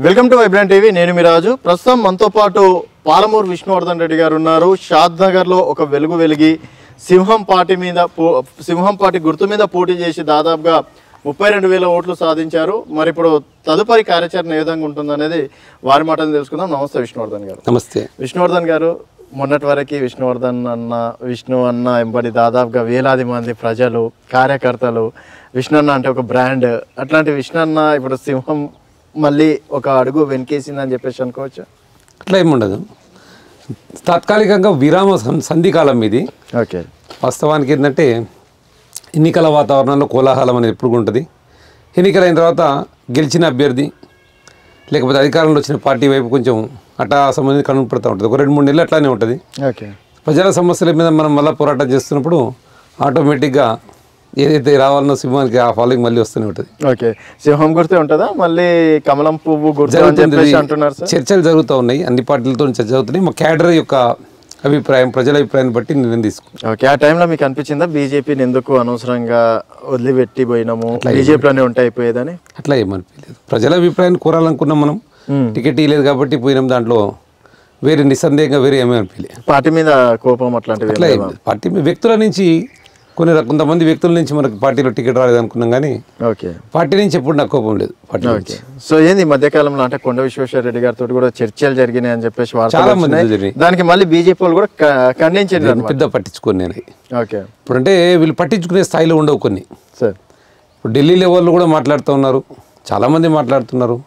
Welcome to vibrant TV. నేను మీ రాజు. ప్రస్తుతం మనతో పాటు పాలమూరు విష్ణువర్ధన్ రెడ్డి గారు ఉన్నారు. షాద్ నగర్లో ఒక వెలుగు వెలిగి సింహం పార్టీ గుర్తు మీద పోటీ చేసి దాదాపుగా 32,000 ఓట్లు సాధించారు. మరి ఇప్పుడు తదుపరి కార్యాచరణ ఏ విధంగా ఉంటుందనేది వారి మాటలు తెలుసుకుందాం. నమస్తే విష్ణువర్ధన్ గారు. నమస్తే విష్ణువర్ధన్ గారు, మొన్నటి వరకు విష్ణు అన్న ఎంబడి దాదాపుగా వేలాది మంది ప్రజలు, కార్యకర్తలు విష్ణు అన్న అంటే ఒక బ్రాండ్. అట్లాంటి విష్ణు అన్న ఇప్పుడు సింహం మళ్ళీ ఒక అడుగు వెనకేసిందని చెప్పేసి అనుకోవచ్చు. అట్లా ఏముండదు, తాత్కాలికంగా విరామ సంధికాలం ఇది. ఓకే, వాస్తవానికి ఏంటంటే ఎన్నికల వాతావరణంలో కోలాహలం అనేది ఎప్పుడు ఉంటుంది. ఎన్నికలైన తర్వాత గెలిచిన అభ్యర్థి లేకపోతే అధికారంలో వచ్చిన పార్టీ వైపు కొంచెం సంబంధించి కనుపడుతూ ఉంటుంది. ఒక 2-3 నెలలు అట్లానే ఉంటుంది. ఓకే, ప్రజల సమస్యల మీద మనం మళ్ళీ పోరాటం చేస్తున్నప్పుడు ఆటోమేటిక్గా ఏదైతే రావాలన్న సింహానికి ఆ ఫాలోయింగ్ మళ్ళీ వస్తూనే ఉంటుంది. ఓకే, సింహం గుర్తే ఉంటుందా మళ్ళీ కమలం పువ్వు గుర్తు అంటున్నారు? చర్చలు జరుగుతూ ఉన్నాయి, అన్ని పార్టీలతో చర్చ అవుతున్నాయి. మా క్యాడర్ యొక్క అభిప్రాయం, ప్రజల అభిప్రాయాన్ని బట్టి నిర్ణయం తీసుకుంటాం. ఓకే, ఆ టైంలో మీకు అనిపించిందా బీజేపీని ఎందుకు అనవసరంగా వదిలిపెట్టి పోయినాము, బీజేపీలోనే ఉంటే అయిపోయేదని? అట్లా ఏమనిపించలేదు. ప్రజల అభిప్రాయాన్ని కోరాలనుకున్నాం మనం, టికెట్ ఇవ్వలేదు కాబట్టి పోయినాం. దాంట్లో వేరే నిస్సందేహంగా వేరే ఏమీ అనిపించలేదు. పార్టీ మీద కోపం అట్లాంటివి? అట్లా పార్టీ వ్యక్తుల నుంచి కొంతమంది వ్యక్తుల నుంచి మనకు పార్టీలో టికెట్ రాలేదు అనుకున్నాం, కానీ ఓకే పార్టీ నుంచి ఎప్పుడు నాకు కోపం లేదు. పార్టీ సో ఏంది మధ్యకాలంలో అంటే కొండ విశ్వేశ్వర రెడ్డి గారితో కూడా చర్చలు జరిగినాయి అని చెప్పేసి చాలా మంది దానికి మళ్ళీ బీజేపీ వాళ్ళు కూడా ఖండించారు. పెద్ద పట్టించుకోని నేను. ఓకే, ఇప్పుడంటే వీళ్ళు పట్టించుకునే స్థాయిలో ఉండవు కొన్ని. సార్ ఇప్పుడు ఢిల్లీ లెవెల్లో కూడా మాట్లాడుతూ ఉన్నారు, చాలామంది మాట్లాడుతున్నారు.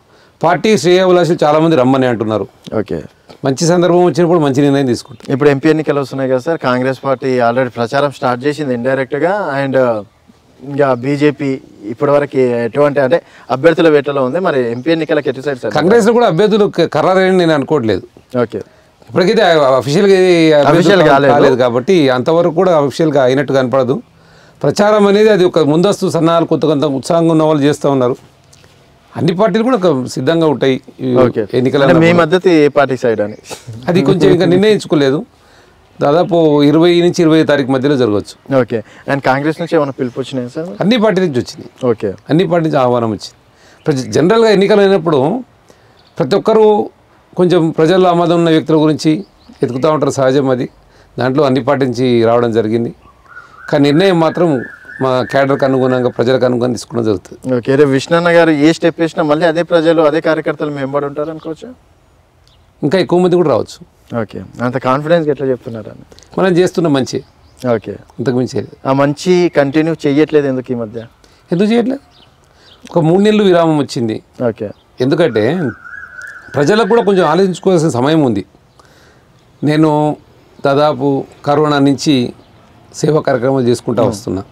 పార్టీ శ్రేయాభిలాషులు చాలామంది రమ్మని అంటున్నారు. ఓకే, మంచి సందర్భం వచ్చినప్పుడు మంచి నిర్ణయం తీసుకుంటారు. ఇప్పుడు ఎంపీ ఎన్నికలు వస్తున్నాయి కదా సార్, కాంగ్రెస్ పార్టీ ఆల్రెడీ ప్రచారం స్టార్ట్ చేసింది ఇండైరెక్ట్గా. అండ్ ఇంకా బీజేపీ ఇప్పటివరకు ఎటువంటి అంటే అభ్యర్థుల వేటలో ఉంది. మరి ఎంపీ ఎన్నికలకు ఎటు సైడ్ సార్? కాంగ్రెస్లో కూడా అభ్యర్థులు ఖరారని నేను అనుకోవట్లేదు. ఓకే, ఇప్పటికైతే అఫీషియల్గా కాలేదు కాబట్టి అంతవరకు కూడా అఫీషియల్గా అయినట్టు కనపడదు. ప్రచారం అనేది అది ఒక ముందస్తు సన్నాహాలు కొంత ఉత్సాహంగా ఉన్న వాళ్ళు చేస్తూ ఉన్నారు. అన్ని పార్టీలు కూడా సిద్ధంగా ఉంటాయి ఎన్నికల. మీ మద్దతు ఏ పార్టీ సైడ్ అని అది కొంచెం ఇంకా నిర్ణయించుకోలేదు. దాదాపు 20 నుంచి 25 తారీఖు మధ్యలో జరగవచ్చు. ఓకే, అండ్ కాంగ్రెస్ నుంచి ఏమైనా పిలుపు వచ్చినాయి సార్? అన్ని పార్టీ నుంచి వచ్చింది. ఓకే, అన్ని పార్టీ నుంచి ఆహ్వానం వచ్చింది. జనరల్గా ఎన్నికలు అయినప్పుడు ప్రతి ఒక్కరూ కొంచెం ప్రజల్లో ఆమోదం ఉన్న వ్యక్తుల గురించి ఎదుగుతూ ఉంటారు, సహజం అది. దాంట్లో అన్ని పార్టీ నుంచి రావడం జరిగింది. కానీ నిర్ణయం మాత్రం మా క్యాడర్కి అనుగుణంగా, ప్రజలకు అనుగుణంగా తీసుకోవడం జరుగుతుంది. ఓకే, రేపు విష్ణు గారు ఏ స్టెప్ వేసినా మళ్ళీ అదే ప్రజలు, అదే కార్యకర్తలు మెంబడి ఉంటారు అనుకోవచ్చు. ఇంకా ఎక్కువ మంది కూడా రావచ్చు. ఓకే, అంత కాన్ఫిడెన్స్ ఎట్లా చెప్తున్నారు అని? మనం చేస్తున్న మంచి. ఓకే, ఇంతకు మించి ఆ మంచి కంటిన్యూ చెయ్యట్లేదు ఎందుకు ఈ మధ్య? ఎందుకు చేయట్లేదు? ఒక 3 నెలలు విరామం వచ్చింది. ఓకే, ఎందుకంటే ప్రజలకు కూడా కొంచెం ఆలోచించుకోవాల్సిన సమయం ఉంది. నేను దాదాపు కరోనా నుంచి సేవా కార్యక్రమాలు చేసుకుంటూ వస్తున్నా.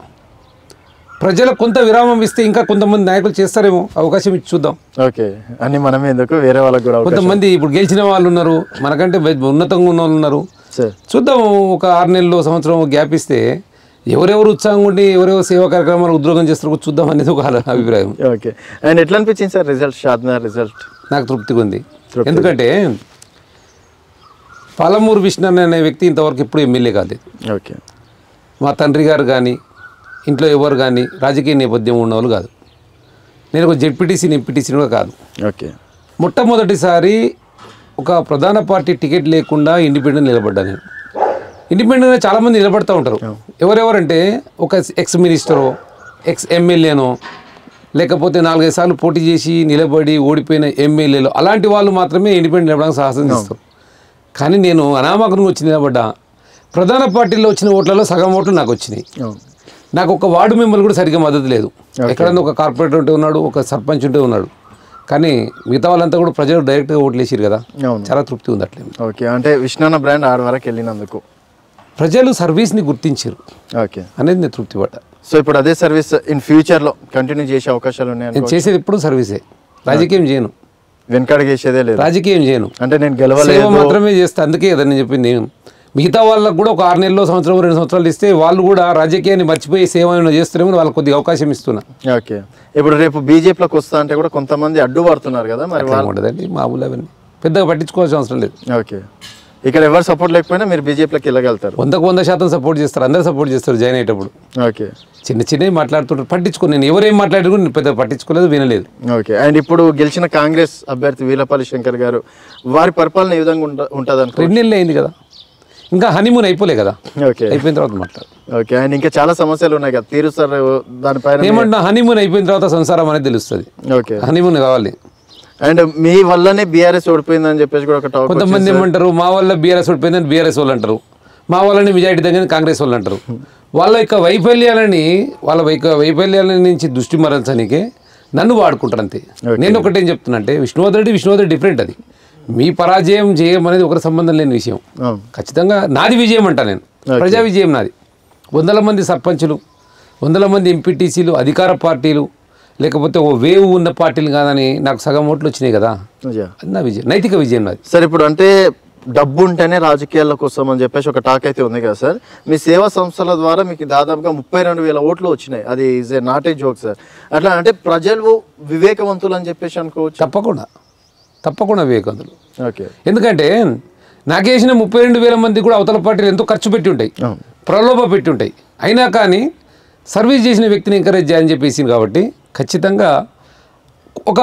ప్రజలకు కొంత విరామం ఇస్తే ఇంకా కొంతమంది నాయకులు చేస్తారేమో, అవకాశం ఇచ్చి చూద్దాం. ఓకే, అన్ని మనమే ఎందుకు, వేరే వాళ్ళకి కూడా కొంతమంది ఇప్పుడు గెలిచిన వాళ్ళు ఉన్నారు, మనకంటే ఉన్నతంగా ఉన్న వాళ్ళు ఉన్నారు. చూద్దాం, ఒక 6 నెలలు సంవత్సరం గ్యాప్ ఇస్తే ఎవరెవరు ఉత్సాహంగా ఉండి ఎవరెవరు సేవా కార్యక్రమాలు ఉద్యోగం చేస్తారో చూద్దాం అనేది ఒక అభిప్రాయం. ఓకే, అండ్ ఎట్లా అనిపించింది సార్ రిజల్ట్? షాద్నగర్ రిజల్ట్ నాకు తృప్తిగా ఉంది. ఎందుకంటే పాలమూరు విష్ణు అనే వ్యక్తి ఇంతవరకు ఎప్పుడు ఎమ్మెల్యే కాలేదు. ఓకే, మా తండ్రి గారు కానీ ఇంట్లో ఎవరు కానీ రాజకీయ నేపథ్యం ఉన్నవాళ్ళు కాదు. నేను ఒక జెడ్పీటీసీని, ఎంపీటీసీని కూడా కాదు. ఓకే, మొట్టమొదటిసారి ఒక ప్రధాన పార్టీ టికెట్ లేకుండా ఇండిపెండెంట్ నిలబడ్డా. నేను ఇండిపెండెంట్గా చాలామంది నిలబడుతూ ఉంటారు. ఎవరెవరంటే ఒక ఎక్స్ మినిస్టరో, ఎక్స్ ఎమ్మెల్యేనో, లేకపోతే 4-5 సార్లు పోటీ చేసి నిలబడి ఓడిపోయిన ఎమ్మెల్యేలు, అలాంటి వాళ్ళు మాత్రమే ఇండిపెండెంట్ నిలబడడానికి సాహసం చేస్తారు. కానీ నేను అనామకంగా వచ్చి నిలబడ్డా. ప్రధాన పార్టీలో వచ్చిన ఓట్లలో సగం ఓట్లు నాకు వచ్చినాయి. నాకు ఒక వార్డు మెంబర్ కూడా సరిగ్గా మద్దతు లేదు. ఎక్కడన్నా ఒక కార్పొరేటర్ ఉంటే ఉన్నాడు, ఒక సర్పంచ్ ఉంటే ఉన్నాడు. కానీ మిగతా వాళ్ళంతా కూడా ప్రజలు డైరెక్ట్గా ఓట్లు వేసారు కదా, చాలా తృప్తి ఉంది అట్లే. ఓకే, అంటే విష్ణు బ్రాండ్ ఆడ వరకు వెళ్ళినందుకు ప్రజలు సర్వీస్ని గుర్తించారు. ఓకే, అనేది నేను తృప్తి పడ్డా. సో ఇప్పుడు అదే సర్వీస్ ఇన్ ఫ్యూచర్లో కంటిన్యూ చేసే అవకాశాలు ఉన్నాయి? నేను చేసేది ఎప్పుడు సర్వీసే, రాజకీయం చేయను. వెనకడుగు వేసేదే లేదు, రాజకీయం చేయను. అంటే నేను గెలవలేదు మాత్రమే చేస్తా. అందుకే కదా నేను చెప్పింది. నేను మిగతా వాళ్ళకు కూడా ఒక 6 నెలలు, సంవత్సరం, 2 సంవత్సరాలు ఇస్తే వాళ్ళు కూడా రాజకీయాన్ని మర్చిపోయి సేవ చేస్తారేమో వాళ్ళకి కొద్దిగా అవకాశం ఇస్తున్నా. ఓకే, ఇప్పుడు రేపు బీజేపీలోకి వస్తా అంటే కూడా కొంతమంది అడ్డుపడుతున్నారు కదా, మరి ఉండదండి మామూలు, అవన్నీ పెద్దగా పట్టించుకోవాల్సిన అవసరం లేదు. ఓకే, ఇక్కడ ఎవరు సపోర్ట్ లేకపోయినా మీరు బీజేపీలోకి వెళ్ళగలుగుతారు. 100% సపోర్ట్ చేస్తారు, అందరూ సపోర్ట్ చేస్తారు జాయిన్ అయ్యేటప్పుడు. ఓకే, చిన్నవి మాట్లాడుతుంటారు, పట్టించుకోను. నేను ఎవరేం మాట్లాడారు నేను పెద్ద పట్టించుకోలేదు, వినలేదు. ఓకే, అండ్ ఇప్పుడు గెలిచిన కాంగ్రెస్ అభ్యర్థి వీలపల్లి శంకర్ గారు వారి పరిపాలన ఏ విధంగా ఉంటుంది అనుకో? 2 నెలలు అయింది కదా, ఇంకా హనీమూన్ అయిపోలే కదా. ఓకే, అయిపోయిన తర్వాత మాట్లాడు. ఓకే, అండ్ ఇంకా చాలా సమస్యలు ఉన్నాయి కదా, తీరుస్తారు దానిపైన? ఏమంటున్నా, హనీమూన్ అయిపోయిన తర్వాత సంసారం అనేది తెలుస్తుంది. ఓకే, హనీమూన్ కావాలి. అండ్ మీ వల్లనే బీఆర్ఎస్ ఓడిపోయిందని చెప్పేసి కూడా ఒక టాక్. కొంతమంది ఏమంటారు, మా వల్ల బీఆర్ఎస్ ఓడిపోయిందని బీఆర్ఎస్ వాళ్ళు అంటారు, మా వాళ్ళని మెజారిటీ దగ్గర కాంగ్రెస్ వాళ్ళు అంటారు. వాళ్ళ యొక్క వైఫల్యాల నుంచి దృష్టి మరల్చడానికి నన్ను వాడుకుంటారు అంతే. నేను ఒకటేం చెప్తున్నా అంటే విష్ణువర్ధన్ డిఫరెంట్. అది మీ పరాజయం జయం అనేది ఒకరి సంబంధం లేని విషయం. ఖచ్చితంగా నాది విజయం అంటా నేను, ప్రజా విజయం నాది. 100 మంది సర్పంచులు, 100 మంది ఎంపీటీసీలు, అధికార పార్టీలు, లేకపోతే ఓ వేవ్ ఉన్న పార్టీలు కాదని నాకు సగం ఓట్లు వచ్చినాయి కదా, అది నా విజయం, నైతిక విజయం నాది. సార్ ఇప్పుడు అంటే డబ్బు ఉంటేనే రాజకీయాల్లోకి వస్తాం అని చెప్పేసి ఒక టాక్ అయితే ఉంది కదా సార్. మీ సేవా సంస్థల ద్వారా మీకు దాదాపుగా 32,000 ఓట్లు వచ్చినాయి. అది is a not a joke sir. అట్లా అంటే ప్రజలు వివేకవంతులు అని చెప్పేసి అనుకోవచ్చు? తప్పకుండా వివేకవంతులు. ఓకే, ఎందుకంటే నాకేసిన 32,000 మంది కూడా అవతల పార్టీలు ఎంతో ఖర్చు పెట్టి ఉంటాయి, ప్రలోభ పెట్టి ఉంటాయి, అయినా కానీ సర్వీస్ చేసిన వ్యక్తిని ఎంకరేజ్ చేయని చెప్పేసి కాబట్టి ఖచ్చితంగా ఒక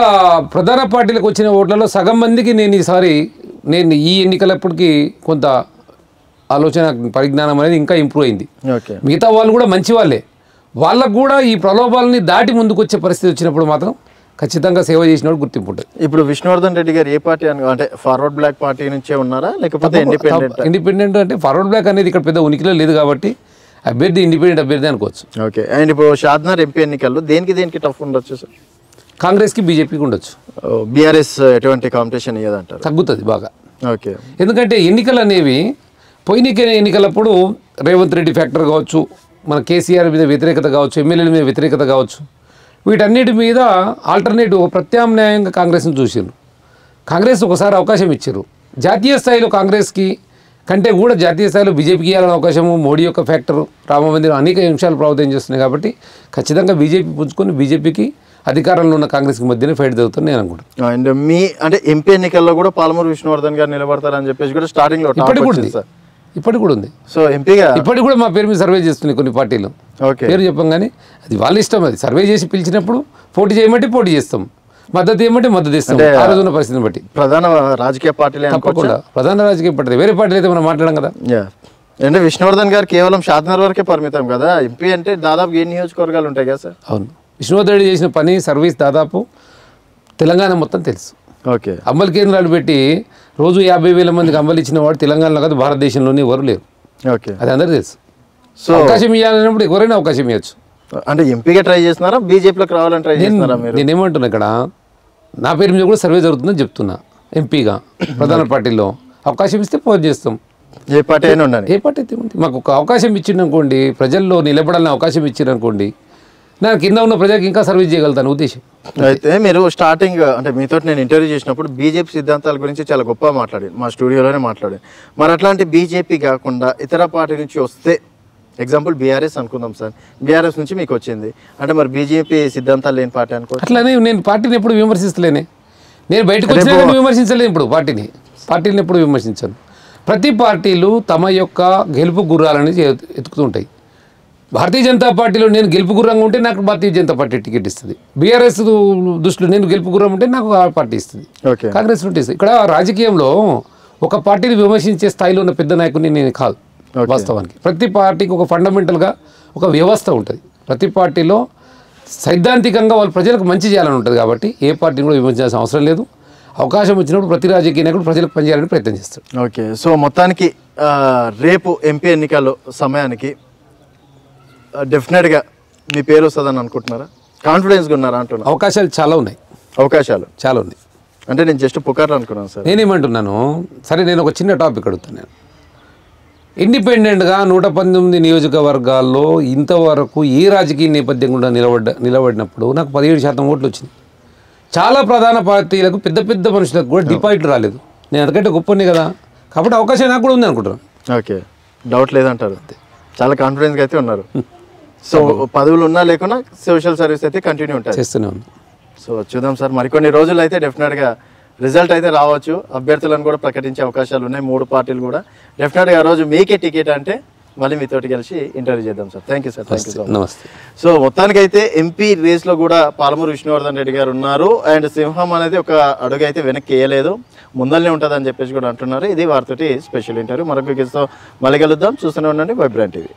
ప్రధాన పార్టీలకు వచ్చిన ఓట్లలో సగం మందికి నేను ఈ ఎన్నికలప్పటికీ కొంత ఆలోచన పరిజ్ఞానం అనేది ఇంకా ఇంప్రూవ్ అయింది. మిగతా వాళ్ళు కూడా మంచి వాళ్ళే, వాళ్ళకు కూడా ఈ ప్రలోభాలని దాటి ముందుకు వచ్చే పరిస్థితి వచ్చినప్పుడు మాత్రం ఖచ్చితంగా సేవ చేసినప్పుడు గుర్తింపు ఉంటుంది. ఇప్పుడు విష్ణువర్ధన్ రెడ్డి గారు ఏ పార్టీ అంటే ఫార్వర్డ్ బ్లాక్ పార్టీ నుంచే ఉన్నారా లేకపోతే ఇండిపెండెంట్? అంటే ఫార్వర్డ్ బ్లాక్ అనేది ఇక్కడ పెద్ద ఉనికిలో లేదు కాబట్టి అభ్యర్థి ఇండిపెండెంట్ అభ్యర్థి అనుకోవచ్చు. ఓకే, అండ్ ఇప్పుడు షాద్నగర్ ఎంపీ ఎన్నికల్లో దేనికి టఫ్ ఉండొచ్చు సార్? కాంగ్రెస్కి బీజేపీకి ఉండొచ్చు. బీఆర్ఎస్ ఎటువంటి కాంపిటీషన్ ఇయ్యదంటారు? తగ్గుతుంది బాగా. ఓకే, ఎందుకంటే ఎన్నికలు అనేవి ఎన్నికలప్పుడు రేవంత్ రెడ్డి ఫ్యాక్టర్ కావచ్చు, మన కేసీఆర్ మీద వ్యతిరేకత కావచ్చు, ఎమ్మెల్యేల మీద వ్యతిరేకత కావచ్చు, వీటన్నిటి మీద ఆల్టర్నేటివ్ ప్రత్యామ్నాయంగా కాంగ్రెస్ని చూసారు. కాంగ్రెస్ ఒకసారి అవకాశం ఇచ్చారు. జాతీయ స్థాయిలో కాంగ్రెస్కి కంటే కూడా జాతీయ స్థాయిలో బీజేపీకి ఇవ్వాలని అవకాశము, మోడీ యొక్క ఫ్యాక్టరు, రామ మందిరం, అనేక అంశాలు ప్రభావితం చేస్తున్నాయి. కాబట్టి ఖచ్చితంగా బీజేపీ పుంజుకొని బీజేపీకి అధికారంలో ఉన్న కాంగ్రెస్కి మధ్యనే ఫైట్ జరుగుతుంది నేను అనుకుంటున్నాను. అండ్ మీ అంటే ఎంపీ ఎన్నికల్లో కూడా పాలమూరు విష్ణువర్ధన్ గారు నిలబడతారని చెప్పేసి కూడా స్టార్టింగ్ లో ఇప్పటికి కూడా ఉంది. సో ఎంపీగా ఇప్పటికి కూడా మా పేరు మీద సర్వే చేస్తున్నాయి కొన్ని పార్టీలు. పేరు చెప్పం కానీ అది వాళ్ళ ఇష్టం. అది సర్వే చేసి పిలిచినప్పుడు పోటీ చేయమంటే పోటీ చేస్తాం, మద్దతు ఏమంటే మద్దతు ఇస్తాం, ఆ రోజున్న పరిస్థితిని బట్టి. ప్రధాన రాజకీయ పార్టీలు తప్పకుండా ప్రధాన రాజకీయ పార్టీ, వేరే పార్టీలు అయితే మనం మాట్లాడడం కదా. అంటే విష్ణువర్ధన్ గారు కేవలం షాద్నగర్ వరకే పరిమితం కదా, ఎంపీ అంటే దాదాపు ఏ నియోజకవర్గాలు ఉంటాయి కదా సార్? అవును, విష్ణువర్ధన్ రెడ్డి చేసిన పని సర్వీస్ దాదాపు తెలంగాణ మొత్తం తెలుసు. ఓకే, అమలు కేంద్రాలు పెట్టి రోజు 50,000 మందికి అమలు ఇచ్చిన వాడు తెలంగాణలో కాదు భారతదేశంలోనే ఎవరు లేరు. ఓకే, అది అందరూ తెలుసు. సో అవకాశం ఇవ్వాలన్నప్పుడు ఎవరైనా అవకాశం ఇవ్వచ్చు. అంటే ఎంపీగా ట్రై చేస్తున్నారా, బీజేపీలోకి రావాలని ట్రై చేస్తున్నారా? నేనేమంటున్నా, ఇక్కడ నా పేరు మీద కూడా సర్వే జరుగుతుందని చెప్తున్నా. ఎంపీగా ప్రధాన పార్టీలో అవకాశం ఇస్తే పోటీ చేస్తాం. ఏ పార్టీ అయినా ఉండాలి, ఏ పార్టీ అయితే ఉంది. మాకు ఒక అవకాశం ఇచ్చిందనుకోండి, ప్రజల్లో నిలబడాలని అవకాశం ఇచ్చిందనుకోండి, నా కింద ఉన్న ప్రజలకు ఇంకా సర్వీస్ చేయగలుగుతాను ఉద్దేశం. అయితే మీరు స్టార్టింగ్ అంటే మీతో నేను ఇంటర్వ్యూ చేసినప్పుడు బీజేపీ సిద్ధాంతాల గురించి చాలా గొప్పగా మాట్లాడాను, మా స్టూడియోలోనే మాట్లాడాను. మరి అట్లాంటి బీజేపీ కాకుండా ఇతర పార్టీ నుంచి వస్తే, ఎగ్జాంపుల్ బీఆర్ఎస్ అనుకుందాం సార్, బీఆర్ఎస్ నుంచి మీకు వచ్చింది అంటే మరి బీజేపీ సిద్ధాంతాలు లేని పార్టీ అనుకో. అట్లానే నేను పార్టీని ఎప్పుడు విమర్శిస్తలేనే, నేను బయటకు వచ్చినా విమర్శించలేదు. ఇప్పుడు పార్టీని ఎప్పుడు విమర్శించాను. ప్రతి పార్టీలు తమ యొక్క గెలుపు గుర్రాలని ఎత్తుకుతుంటాయి. భారతీయ జనతా పార్టీలో నేను గెలుపు గుర్రంగా ఉంటే నాకు భారతీయ జనతా పార్టీ టికెట్ ఇస్తుంది. బీఆర్ఎస్ దృష్టిలో నేను గెలుపు గుర్రం ఉంటే నాకు ఆ పార్టీ ఇస్తుంది, కాంగ్రెస్ నుండి ఇస్తుంది. ఇక్కడ రాజకీయంలో ఒక పార్టీని విమర్శించే స్థాయిలో ఉన్న పెద్ద నాయకుడిని నేను కాదు. వాస్తవానికి ప్రతి పార్టీకి ఒక ఫండమెంటల్గా ఒక వ్యవస్థ ఉంటుంది. ప్రతి పార్టీలో సైద్ధాంతికంగా వాళ్ళు ప్రజలకు మంచి చేయాలని ఉంటుంది. కాబట్టి ఏ పార్టీని కూడా విమర్శించాల్సిన అవసరం లేదు. అవకాశం వచ్చినప్పుడు ప్రతి రాజకీయ నాయకుడు ప్రజలకు పనిచేయాలని ప్రయత్నం చేస్తారు. ఓకే, సో మొత్తానికి రేపు ఎంపీ ఎన్నికల సమయానికి డెఫినెట్గా మీ పేరు వస్తుందని అనుకుంటున్నారా? కాన్ఫిడెన్స్గా ఉన్నారా అంటున్నా? అవకాశాలు చాలా ఉన్నాయి. చాలా ఉంది అంటే నేను జస్ట్ పుకార్లు అనుకున్నాను సార్. నేనేమంటున్నాను, సరే నేను ఒక చిన్న టాపిక్ అడుగుతున్నాను. ఇండిపెండెంట్గా 119 నియోజకవర్గాల్లో ఇంతవరకు ఏ రాజకీయ నేపథ్యం కూడా నిలబడినప్పుడు నాకు 17% ఓట్లు వచ్చింది. చాలా ప్రధాన పార్టీలకు పెద్ద మనుషులకు కూడా డిపాజిట్లు రాలేదు. నేను అందుకంటే గొప్పని కదా, కాబట్టి అవకాశం నాకు కూడా ఉంది అనుకుంటున్నాను. ఓకే, డౌట్ లేదంటారు. చాలా కాన్ఫిడెన్స్గా అయితే ఉన్నారు. సో పదవులు ఉన్నా లేకున్నా సోషల్ సర్వీస్ అయితే కంటిన్యూ ఉంటుంది, చేస్తూనే ఉంది. సో చూద్దాం సార్, మరికొన్ని రోజులు అయితే డెఫినెట్గా రిజల్ట్ అయితే రావచ్చు, అభ్యర్థులను కూడా ప్రకటించే అవకాశాలు ఉన్నాయి 3 పార్టీలు కూడా. డెఫినెట్గా ఆ రోజు మీకే టికెట్ అంటే మళ్ళీ మీతోటి కలిసి ఇంటర్వ్యూ చేద్దాం sir. Thank you sir. Thank you so much. నమస్తే. సో మొత్తానికైతే ఎంపీ రేస్లో కూడా పాలమూరు విష్ణువర్ధన్ రెడ్డి గారు ఉన్నారు. అండ్ సింహం అనేది ఒక అడుగు అయితే వెనక్కి వేయలేదు, ముందల్నే ఉంటుందని చెప్పేసి కూడా అంటున్నారు. ఇది వారితోటి స్పెషల్ ఇంటర్వ్యూ. మరొక గెస్ట్తో మళ్ళీ కలుద్దాం. చూస్తూనే ఉండండి వైబ్రెంట్ టీవీ.